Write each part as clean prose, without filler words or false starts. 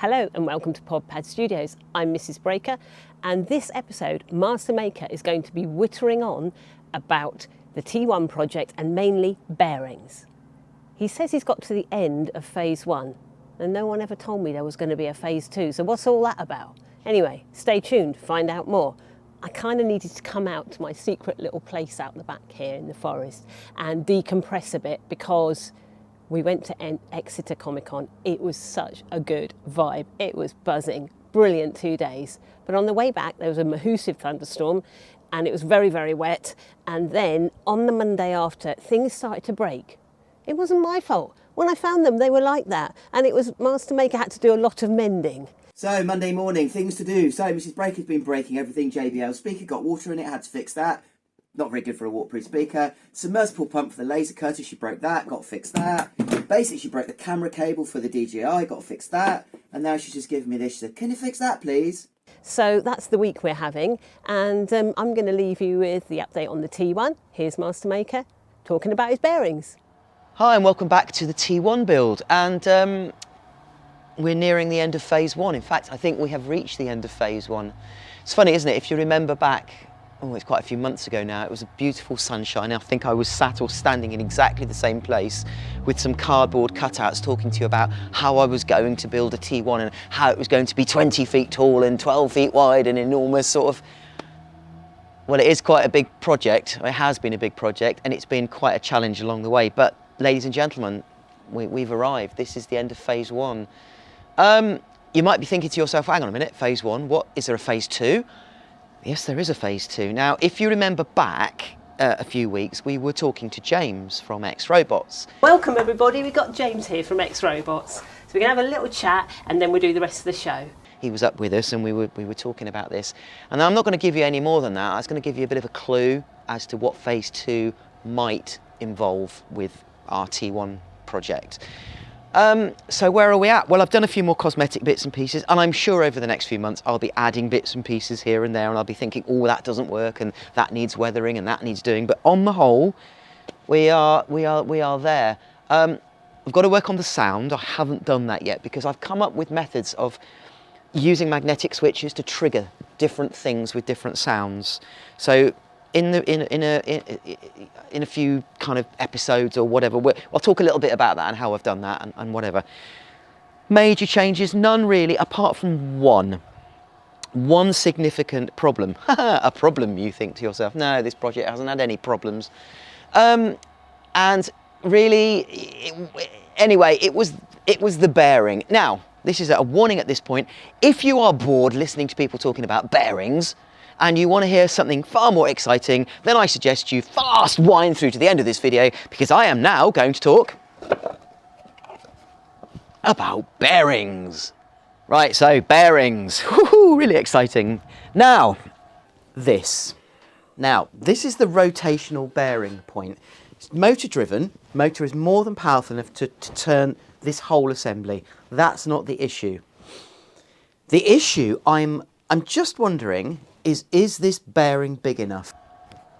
Hello and welcome to Podpadstudios. I'm Mrs. Breaker, and this episode, Master Maker is going to be whittering on about the T-1 project and mainly bearings. He says he's got to the end of phase 1 and no one ever told me there was going to be a phase 2, so what's all that about? Anyway, stay tuned to find out more. I kind of needed to come out to my secret little place out the back here in the forest and decompress a bit because we went to Exeter Comic Com. It was such a good vibe. It was buzzing, brilliant 2 days. But on the way back, there was a massive thunderstorm and it was very, very wet. And then on the Monday after, things started to break. It wasn't my fault. When I found them, they were like that. And it was Master Maker had to do a lot of mending. So, Monday morning, things to do. So, Mrs. Breaker's been breaking everything. JBL speaker got water in it, had to fix that. Not very good for a waterproof speaker. Submersible pump for the laser cutter, she broke that, got to fix that. Basically, she broke the camera cable for the DJI, got to fix that. And now she's just giving me this. She said, can you fix that, please? So that's the week we're having. And I'm going to leave you with the update on the T1. Here's Master Maker talking about his bearings. Hi and welcome back to the T1 build. And we're nearing the end of phase 1. In fact, I think we have reached the end of phase 1. It's funny, isn't it? If you remember back, it's quite a few months ago now, it was a beautiful sunshine. I think I was sat or standing in exactly the same place with some cardboard cutouts talking to you about how I was going to build a T1 and how it was going to be 20 feet tall and 12 feet wide and enormous sort of. Well, it is quite a big project. It has been a big project and it's been quite a challenge along the way. But ladies and gentlemen, we've arrived. This is the end of phase 1. You might be thinking to yourself, hang on a minute, phase 1, what, is there a phase 2? Yes, there is a phase 2. Now, if you remember back a few weeks, we were talking to James from X-Robots. Welcome everybody, we've got James here from X-Robots. So we're going to have a little chat and then we'll do the rest of the show. He was up with us and we were talking about this. And I'm not going to give you any more than that. I was going to give you a bit of a clue as to what phase 2 might involve with our T1 project. So where are we at? Well, I've done a few more cosmetic bits and pieces, and I'm sure over the next few months I'll be adding bits and pieces here and there, and I'll be thinking, oh, that doesn't work, and that needs weathering, and that needs doing. But on the whole, we are there. I've got to work on the sound. I haven't done that yet because I've come up with methods of using magnetic switches to trigger different things with different sounds. So in a few kind of episodes or whatever, I'll talk a little bit about that and how I've done that and whatever. Major changes, none really, apart from one significant problem. A problem, you think to yourself? No, this project hasn't had any problems. And really, anyway, it was the bearing. Now, this is a warning at this point. If you are bored listening to people talking about bearings, and you want to hear something far more exciting, then I suggest you fast wind through to the end of this video because I am now going to talk about bearings. Right, so bearings, woohoo, really exciting. Now, this is the rotational bearing point. It's motor driven, motor is more than powerful enough to turn this whole assembly. That's not the issue. The issue, I'm just wondering, is this bearing big enough?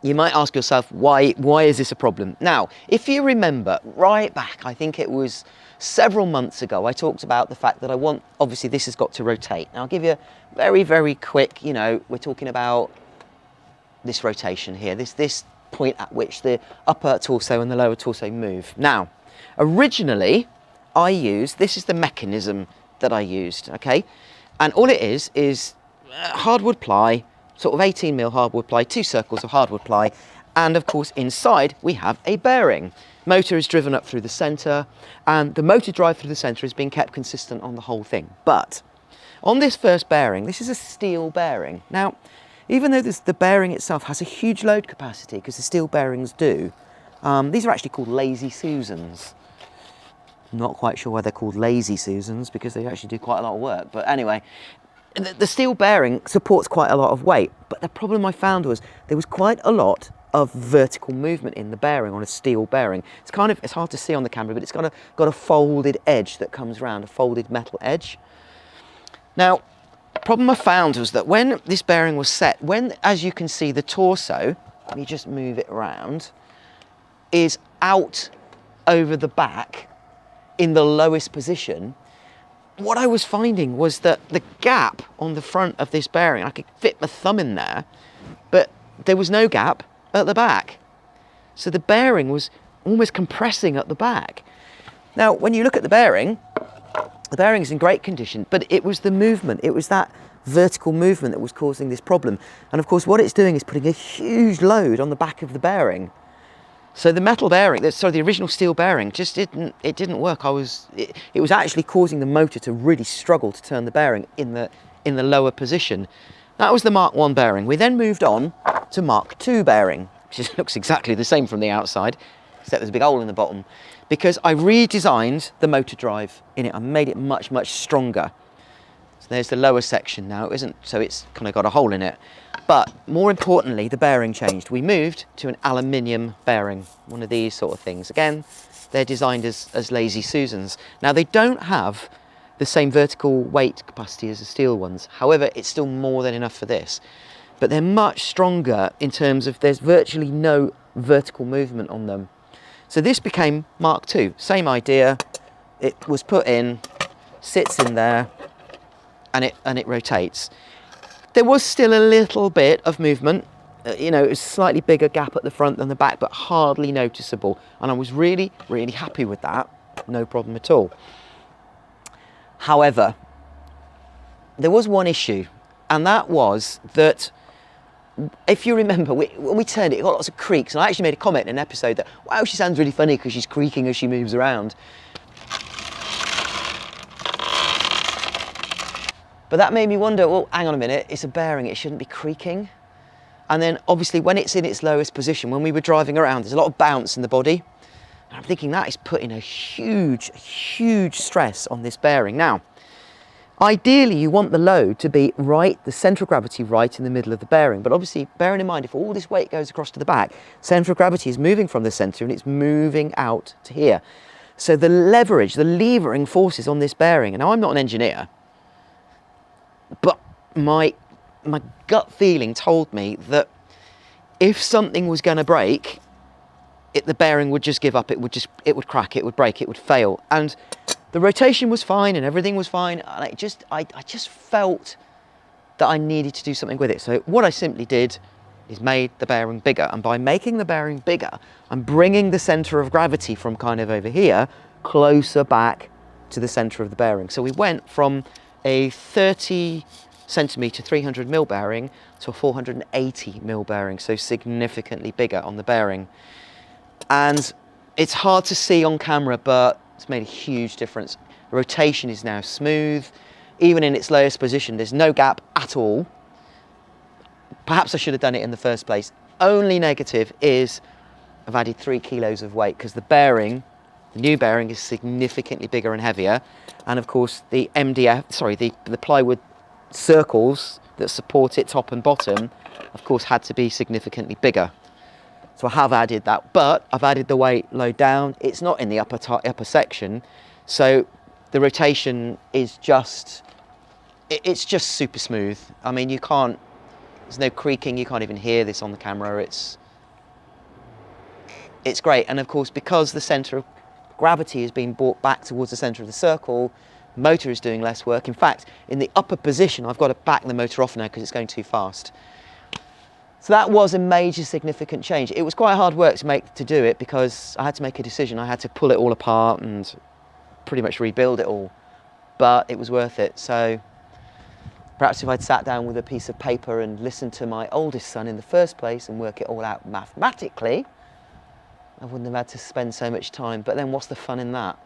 You might ask yourself, why is this a problem? Now, if you remember right back, I think it was several months ago, I talked about the fact that obviously this has got to rotate. Now I'll give you a very, very quick, we're talking about this rotation here, this point at which the upper torso and the lower torso move. Now, originally this is the mechanism that I used, okay? And all it is hardwood ply, sort of 18mm hardwood ply, 2 circles of hardwood ply, and of course inside we have a bearing. Motor is driven up through the centre, and the motor drive through the centre is being kept consistent on the whole thing. But on this first bearing, this is a steel bearing. Now, even though the bearing itself has a huge load capacity, because the steel bearings do, these are actually called lasysusans. I'm not quite sure why they're called lasysusans, because they actually do quite a lot of work, but anyway. The steel bearing supports quite a lot of weight, but the problem I found was there was quite a lot of vertical movement in the bearing on a steel bearing. It's hard to see on the camera, but it's got a folded edge that comes around, a folded metal edge. Now, the problem I found was that when this bearing was set, as you can see, the torso, let me just move it around, is out over the back in the lowest position, what I was finding was that the gap on the front of this bearing, I could fit my thumb in there, but there was no gap at the back. So the bearing was almost compressing at the back. Now, when you look at the bearing is in great condition, but it was the movement, it was that vertical movement that was causing this problem. And of course, what it's doing is putting a huge load on the back of the bearing. So the metal bearing, the original steel bearing, just didn't work. It was actually causing the motor to really struggle to turn the bearing in the lower position. That was the Mark I bearing. We then moved on to Mark II bearing, which looks exactly the same from the outside, except there's a big hole in the bottom, because I redesigned the motor drive in it. I made it much, much stronger. So there's the lower section now. So it's kind of got a hole in it. But more importantly, the bearing changed. We moved to an aluminium bearing, one of these sort of things. Again, they're designed as Lazy Susans. Now, they don't have the same vertical weight capacity as the steel ones. However, it's still more than enough for this. But they're much stronger in terms of there's virtually no vertical movement on them. So this became Mark II. Same idea. It was put in, sits in there, and it rotates. There was still a little bit of movement. It was a slightly bigger gap at the front than the back, but hardly noticeable. And I was really, really happy with that. No problem at all. However, there was one issue, and that was that, if you remember, when we turned it, it got lots of creaks. And I actually made a comment in an episode that, wow, she sounds really funny because she's creaking as she moves around. But that made me wonder, well, hang on a minute, it's a bearing, it shouldn't be creaking. And then obviously when it's in its lowest position, when we were driving around, there's a lot of bounce in the body. And I'm thinking that is putting a huge, huge stress on this bearing. Now, ideally you want the load to be right, the centre of gravity right in the middle of the bearing. But obviously, bearing in mind, if all this weight goes across to the back, centre of gravity is moving from the centre and it's moving out to here. So the leverage, the levering forces on this bearing, and now I'm not an engineer, but my gut feeling told me that if something was going to break, the bearing would just give up. It would crack. It would break. It would fail. And the rotation was fine, and everything was fine. And I just felt that I needed to do something with it. So what I simply did is made the bearing bigger. And by making the bearing bigger, I'm bringing the centre of gravity from kind of over here closer back to the centre of the bearing. So we went from a 30 centimetre 300mm bearing to a 480mm bearing, so significantly bigger on the bearing. And it's hard to see on camera, but it's made a huge difference. The rotation is now smooth. Even in its lowest position, there's no gap at all. Perhaps I should have done it in the first place. Only negative is I've added 3 kilos of weight because the bearing, the new bearing, is significantly bigger and heavier. And of course, the the plywood circles that support it top and bottom, of course, had to be significantly bigger. So I have added that, but I've added the weight load down. It's not in the upper section, so the rotation is it's just super smooth. I mean, there's no creaking. You can't even hear this on the camera. It's great. And of course, because the centre of gravity is being brought back towards the centre of the circle, the motor is doing less work. In fact, in the upper position, I've got to back the motor off now because it's going too fast. So that was a major significant change. It was quite hard work to do it because I had to make a decision. I had to pull it all apart and pretty much rebuild it all, but it was worth it. So perhaps if I'd sat down with a piece of paper and listened to my oldest son in the first place and work it all out mathematically, I wouldn't have had to spend so much time. But then what's the fun in that?